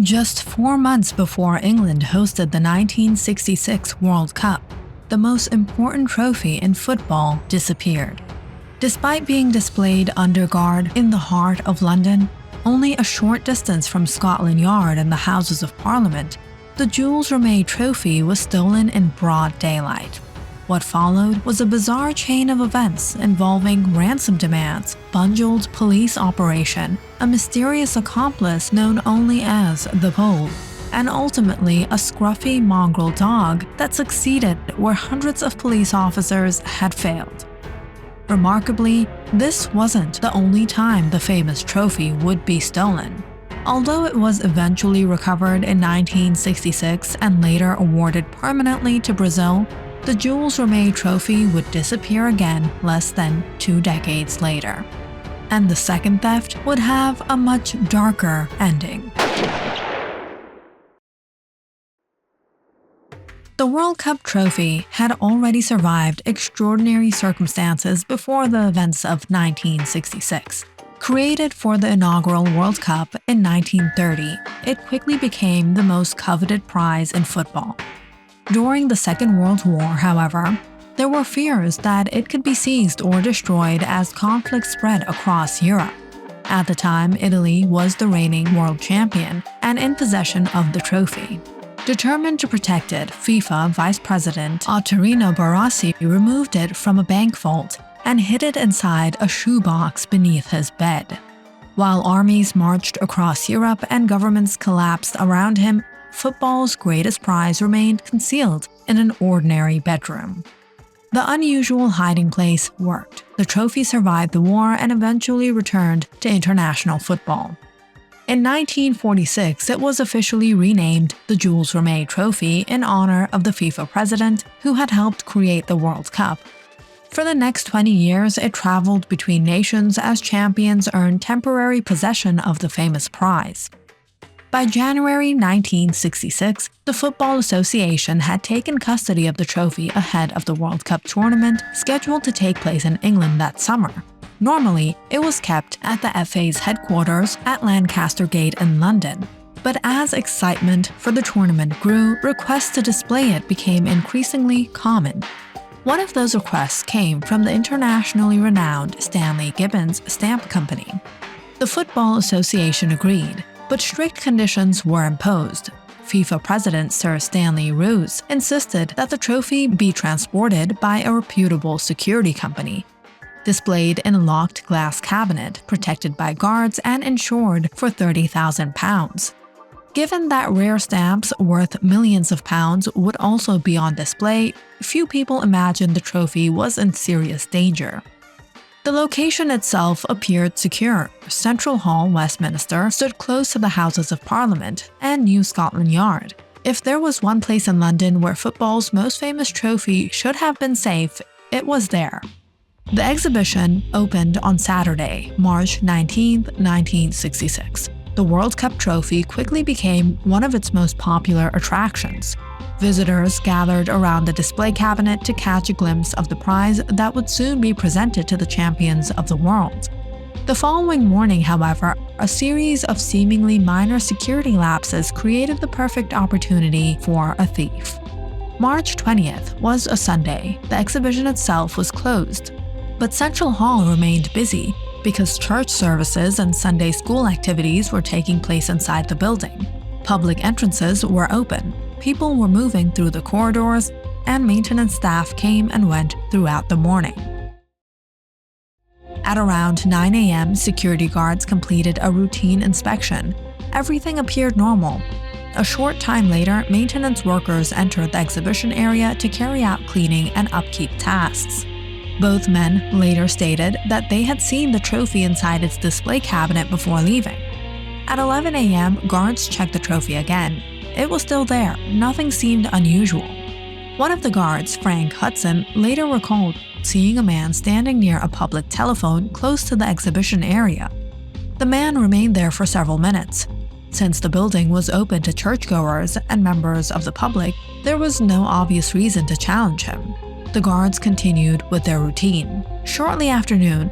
Just 4 months before England hosted the 1966 World Cup, the most important trophy in football disappeared. Despite being displayed under guard in the heart of London, only a short distance from Scotland Yard and the Houses of Parliament, the Jules Rimet Trophy was stolen in broad daylight. What followed was a bizarre chain of events involving ransom demands, bundled police operation, a mysterious accomplice known only as the Pole, and ultimately a scruffy mongrel dog that succeeded where hundreds of police officers had failed. Remarkably, this wasn't the only time the famous trophy would be stolen. Although it was eventually recovered in 1966 and later awarded permanently to Brazil, the Jules Rimet Trophy would disappear again less than 2 decades later. And the second theft would have a much darker ending. The World Cup trophy had already survived extraordinary circumstances before the events of 1966. Created for the inaugural World Cup in 1930, it quickly became the most coveted prize in football. During the Second World War, however, there were fears that it could be seized or destroyed as conflict spread across Europe. At the time, Italy was the reigning world champion and in possession of the trophy. Determined to protect it, FIFA Vice President Ottorino Barassi removed it from a bank vault and hid it inside a shoebox beneath his bed. While armies marched across Europe and governments collapsed around him, football's greatest prize remained concealed in an ordinary bedroom. The unusual hiding place worked. The trophy survived the war and eventually returned to international football. In 1946, it was officially renamed the Jules Rimet Trophy in honor of the FIFA president who had helped create the World Cup. For the next 20 years, it traveled between nations as champions earned temporary possession of the famous prize. By January 1966, the Football Association had taken custody of the trophy ahead of the World Cup tournament scheduled to take place in England that summer. Normally, it was kept at the FA's headquarters at Lancaster Gate in London. But as excitement for the tournament grew, requests to display it became increasingly common. One of those requests came from the internationally renowned Stanley Gibbons Stamp Company. The Football Association agreed, but strict conditions were imposed. FIFA President Sir Stanley Roos insisted that the trophy be transported by a reputable security company, displayed in a locked glass cabinet, protected by guards and insured for £30,000. Given that rare stamps worth millions of pounds would also be on display, few people imagined the trophy was in serious danger. The location itself appeared secure. Central Hall, Westminster, stood close to the Houses of Parliament and New Scotland Yard. If there was one place in London where football's most famous trophy should have been safe, it was there. The exhibition opened on Saturday, March 19, 1966. The World Cup trophy quickly became one of its most popular attractions. Visitors gathered around the display cabinet to catch a glimpse of the prize that would soon be presented to the champions of the world. The following morning, however, a series of seemingly minor security lapses created the perfect opportunity for a thief. March 20th was a Sunday. The exhibition itself was closed. But Central Hall remained busy because church services and Sunday school activities were taking place inside the building. Public entrances were open. People were moving through the corridors, and maintenance staff came and went throughout the morning. At around 9 a.m., security guards completed a routine inspection. Everything appeared normal. A short time later, maintenance workers entered the exhibition area to carry out cleaning and upkeep tasks. Both men later stated that they had seen the trophy inside its display cabinet before leaving. At 11 a.m., guards checked the trophy again. It was still there. Nothing seemed unusual. One of the guards, Frank Hudson, later recalled seeing a man standing near a public telephone close to the exhibition area. The man remained there for several minutes. Since the building was open to churchgoers and members of the public, there was no obvious reason to challenge him. The guards continued with their routine. Shortly after noon,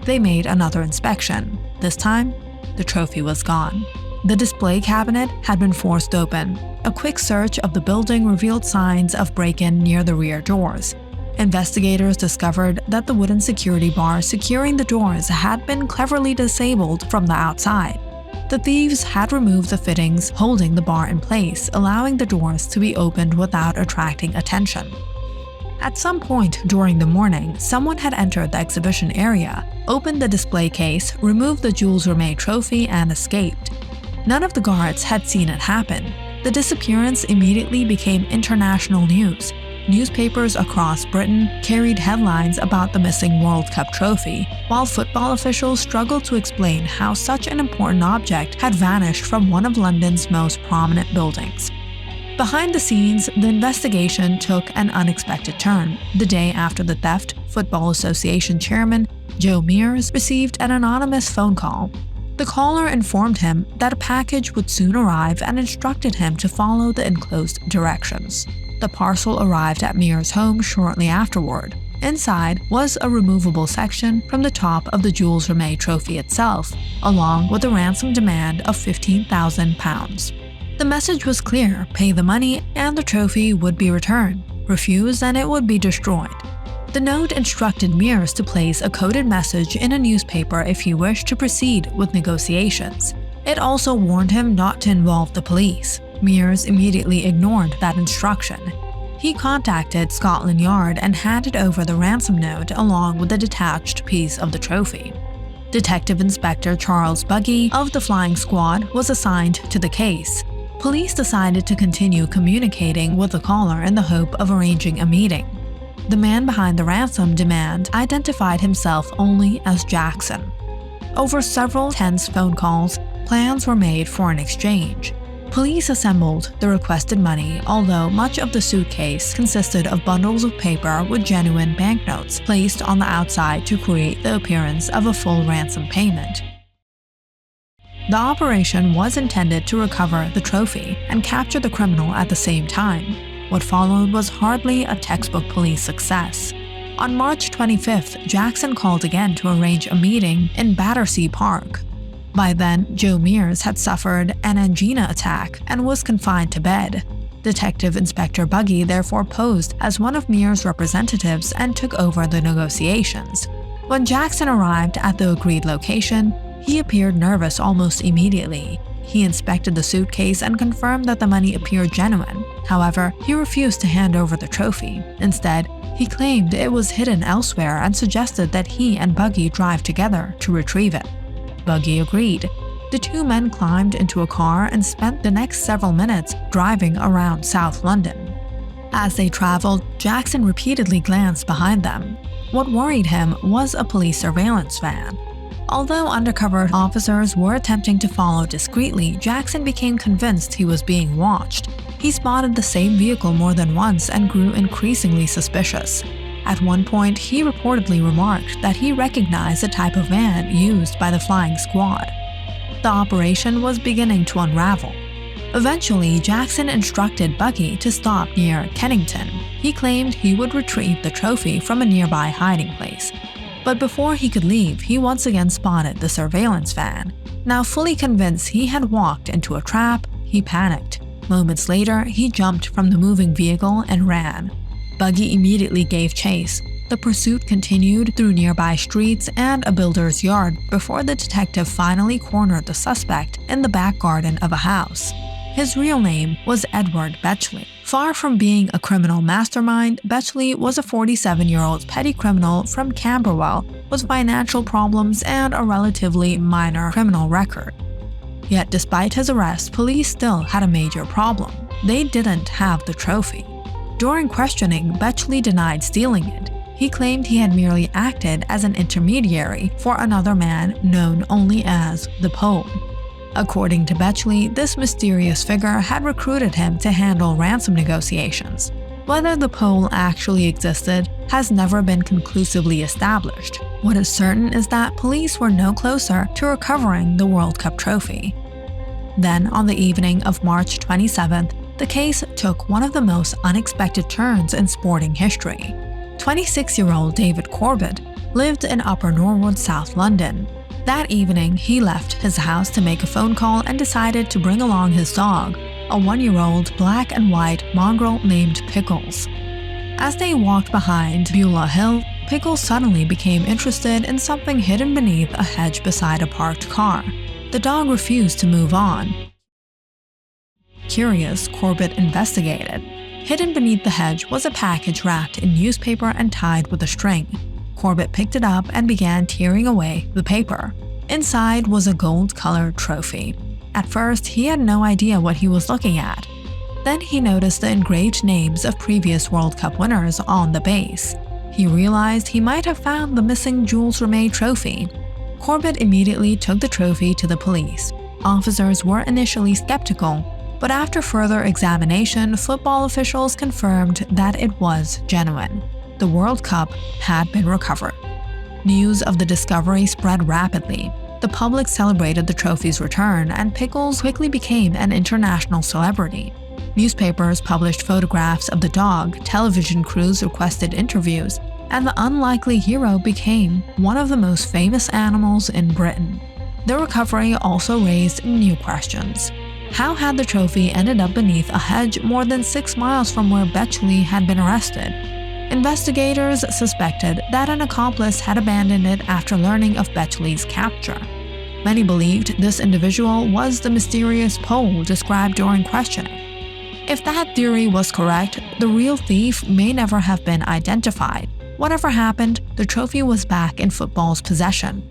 they made another inspection. This time, the trophy was gone. The display cabinet had been forced open. A quick search of the building revealed signs of break-in near the rear doors. Investigators discovered that the wooden security bar securing the doors had been cleverly disabled from the outside. The thieves had removed the fittings holding the bar in place, allowing the doors to be opened without attracting attention. At some point during the morning, someone had entered the exhibition area, opened the display case, removed the Jules Rimet Trophy, and escaped. None of the guards had seen it happen. The disappearance immediately became international news. Newspapers across Britain carried headlines about the missing World Cup trophy, while football officials struggled to explain how such an important object had vanished from one of London's most prominent buildings. Behind the scenes, the investigation took an unexpected turn. The day after the theft, Football Association Chairman Joe Mears received an anonymous phone call. The caller informed him that a package would soon arrive and instructed him to follow the enclosed directions. The parcel arrived at Mears' home shortly afterward. Inside was a removable section from the top of the Jules Rimet Trophy itself, along with a ransom demand of £15,000. The message was clear: pay the money and the trophy would be returned. Refuse and it would be destroyed. The note instructed Mears to place a coded message in a newspaper if he wished to proceed with negotiations. It also warned him not to involve the police. Mears immediately ignored that instruction. He contacted Scotland Yard and handed over the ransom note along with a detached piece of the trophy. Detective Inspector Charles Buggy of the Flying Squad was assigned to the case. Police decided to continue communicating with the caller in the hope of arranging a meeting. The man behind the ransom demand identified himself only as Jackson. Over several tense phone calls, plans were made for an exchange. Police assembled the requested money, although much of the suitcase consisted of bundles of paper with genuine banknotes placed on the outside to create the appearance of a full ransom payment. The operation was intended to recover the trophy and capture the criminal at the same time. What followed was hardly a textbook police success. On March 25th, Jackson called again to arrange a meeting in Battersea Park. By then, Joe Mears had suffered an angina attack and was confined to bed. Detective Inspector Buggy therefore posed as one of Mears' representatives and took over the negotiations. When Jackson arrived at the agreed location, he appeared nervous almost immediately. He inspected the suitcase and confirmed that the money appeared genuine. However, he refused to hand over the trophy. Instead, he claimed it was hidden elsewhere and suggested that he and Buggy drive together to retrieve it. Buggy agreed. The two men climbed into a car and spent the next several minutes driving around South London. As they traveled, Jackson repeatedly glanced behind them. What worried him was a police surveillance van. Although undercover officers were attempting to follow discreetly, Jackson became convinced he was being watched. He spotted the same vehicle more than once and grew increasingly suspicious. At one point, he reportedly remarked that he recognized the type of van used by the Flying Squad. The operation was beginning to unravel. Eventually, Jackson instructed Buggy to stop near Kennington. He claimed he would retrieve the trophy from a nearby hiding place. But before he could leave, he once again spotted the surveillance van. Now fully convinced he had walked into a trap, he panicked. Moments later, he jumped from the moving vehicle and ran. Buggy immediately gave chase. The pursuit continued through nearby streets and a builder's yard before the detective finally cornered the suspect in the back garden of a house. His real name was Edward Betchley. Far from being a criminal mastermind, Betchley was a 47-year-old petty criminal from Camberwell with financial problems and a relatively minor criminal record. Yet despite his arrest, police still had a major problem. They didn't have the trophy. During questioning, Betchley denied stealing it. He claimed he had merely acted as an intermediary for another man known only as the Pole. According to Betchley, this mysterious figure had recruited him to handle ransom negotiations. Whether the Pole actually existed has never been conclusively established. What is certain is that police were no closer to recovering the World Cup trophy. Then, on the evening of March 27th, the case took one of the most unexpected turns in sporting history. 26-year-old David Corbett lived in Upper Norwood, South London. That evening, he left his house to make a phone call and decided to bring along his dog, a 1-year-old black and white mongrel named Pickles. As they walked behind Beulah Hill, Pickles suddenly became interested in something hidden beneath a hedge beside a parked car. The dog refused to move on. Curious, Corbett investigated. Hidden beneath the hedge was a package wrapped in newspaper and tied with a string. Corbett picked it up and began tearing away the paper. Inside was a gold-colored trophy. At first, he had no idea what he was looking at. Then he noticed the engraved names of previous World Cup winners on the base. He realized he might have found the missing Jules Rimet Trophy. Corbett immediately took the trophy to the police. Officers were initially skeptical, but after further examination, football officials confirmed that it was genuine. The World Cup had been recovered. News of the discovery spread rapidly. The public celebrated the trophy's return, and Pickles quickly became an international celebrity. Newspapers published photographs of the dog, television crews requested interviews, and the unlikely hero became one of the most famous animals in Britain. The recovery also raised new questions. How had the trophy ended up beneath a hedge more than 6 miles from where Bechley had been arrested? Investigators suspected that an accomplice had abandoned it after learning of Bechley's capture. Many believed this individual was the mysterious Pole described during questioning. If that theory was correct, the real thief may never have been identified. Whatever happened, the trophy was back in football's possession.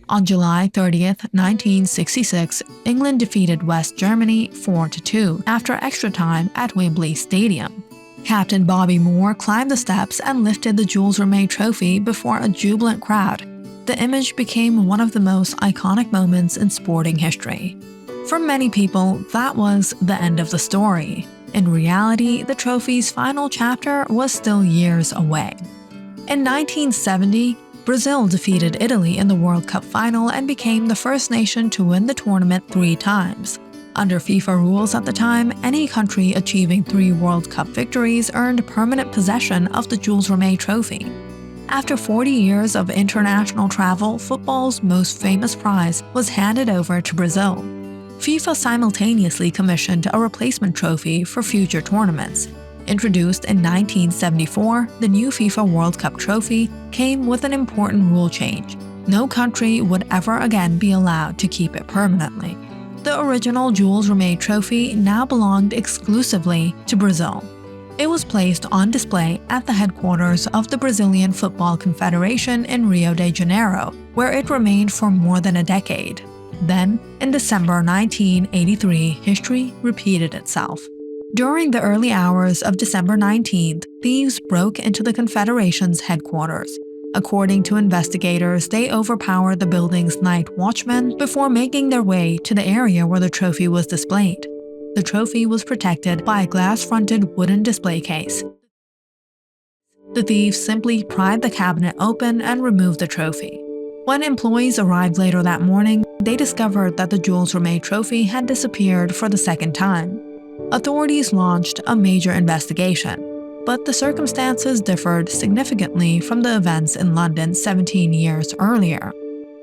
On July 30, 1966, England defeated West Germany 4-2 after extra time at Wembley Stadium. Captain Bobby Moore climbed the steps and lifted the Jules Rimet Trophy before a jubilant crowd. The image became one of the most iconic moments in sporting history. For many people, that was the end of the story. In reality, the trophy's final chapter was still years away. In 1970, Brazil defeated Italy in the World Cup final and became the first nation to win the tournament 3 times. Under FIFA rules at the time, any country achieving 3 World Cup victories earned permanent possession of the Jules Rimet Trophy. After 40 years of international travel, football's most famous prize was handed over to Brazil. FIFA simultaneously commissioned a replacement trophy for future tournaments. Introduced in 1974, the new FIFA World Cup trophy came with an important rule change. No country would ever again be allowed to keep it permanently. The original Jules Rimet Trophy now belonged exclusively to Brazil. It was placed on display at the headquarters of the Brazilian Football Confederation in Rio de Janeiro, where it remained for more than a decade. Then, in December 1983, history repeated itself. During the early hours of December 19th, thieves broke into the Confederation's headquarters. According to investigators, they overpowered the building's night watchmen before making their way to the area where the trophy was displayed. The trophy was protected by a glass-fronted wooden display case. The thieves simply pried the cabinet open and removed the trophy. When employees arrived later that morning, they discovered that the Jules Rimet Trophy had disappeared for the second time. Authorities launched a major investigation, but the circumstances differed significantly from the events in London 17 years earlier.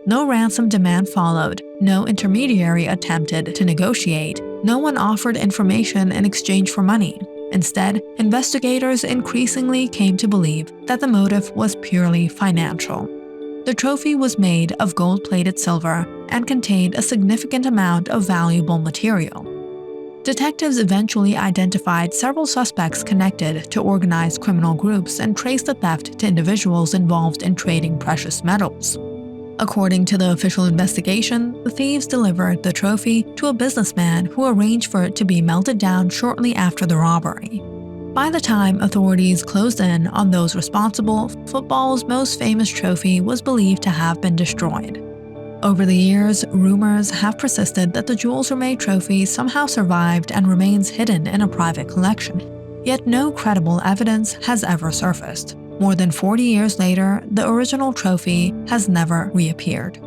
No ransom demand followed, no intermediary attempted to negotiate, no one offered information in exchange for money. Instead, investigators increasingly came to believe that the motive was purely financial. The trophy was made of gold-plated silver and contained a significant amount of valuable material. Detectives eventually identified several suspects connected to organized criminal groups and traced the theft to individuals involved in trading precious metals. According to the official investigation, the thieves delivered the trophy to a businessman who arranged for it to be melted down shortly after the robbery. By the time authorities closed in on those responsible, football's most famous trophy was believed to have been destroyed. Over the years, rumors have persisted that the Jules Rimet Trophy somehow survived and remains hidden in a private collection. Yet no credible evidence has ever surfaced. More than 40 years later, the original trophy has never reappeared.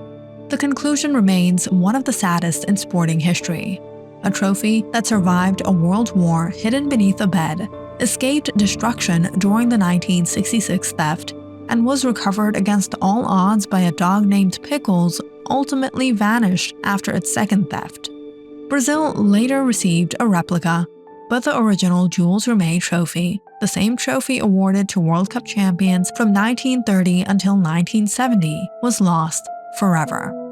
The conclusion remains one of the saddest in sporting history. A trophy that survived a world war hidden beneath a bed, escaped destruction during the 1966 theft, and was recovered against all odds by a dog named Pickles, ultimately vanished after its second theft. Brazil later received a replica, but the original Jules Rimet Trophy, the same trophy awarded to World Cup champions from 1930 until 1970, was lost forever.